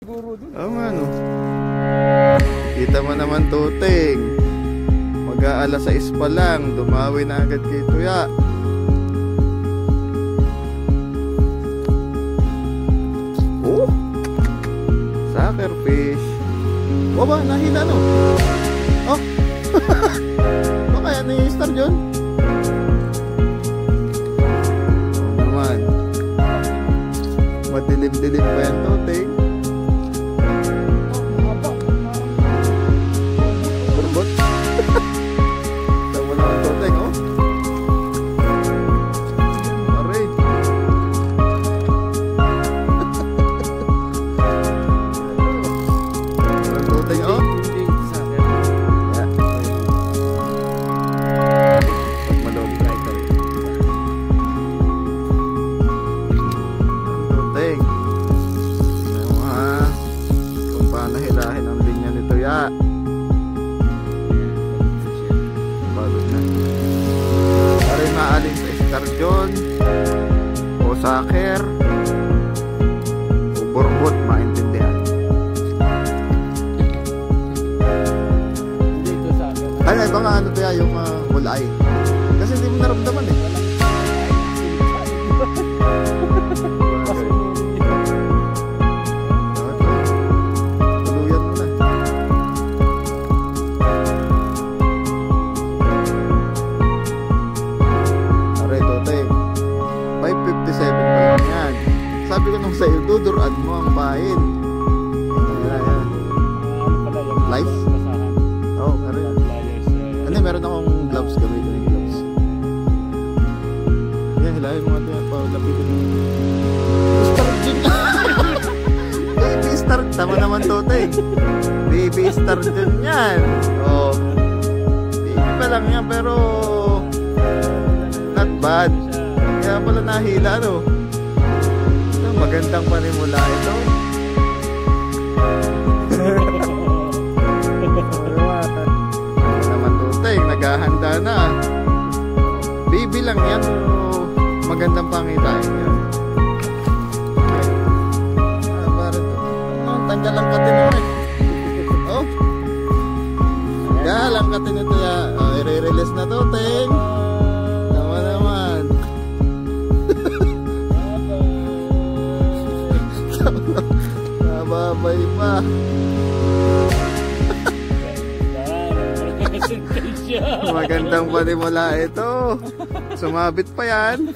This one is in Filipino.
siguro dun. Oo nga no. Kita mo naman Tuting. Mag-aalas 6 pa lang, dumawi na agad kay Tuya. Oh! Sucker fish. O ba, nahina no? Oh! Baka yan yung star dyan? Oh naman. Madilim-dilim pa yan Tuting. Escarjon o saker o borbot, maintindihan. Hindi ito sa akin. Ay, baka ano to yung kulay. Kasi hindi mo naramdaman eh. Tuluyan mo na. Aray, Tote. 557 pa lang yan. Sabi ko nung sa'yo, duduran mo ang pain. Life? Oo, aray. Ano, meron akong gloves, gamitin yung gloves. Yan, hilahin mo nga ito yan, lapitin mo. Star dyan. Baby star, tama naman Tote. Baby star dyan yan. Oh. Baby pa lang yan, pero not bad. Kaya pala nahila, no? Ito, magandang panimula ito. Naghahanda na. Baby lang yan, pero magandang pangitain yan. Parang ito. Tanggal lang katin mo eh. Oh. Tanggal lang katin ito ya. Oh, i-release na to, Ting. Tama naman. Nababay pa. Magandang panimula ito. Sumabit pa yan.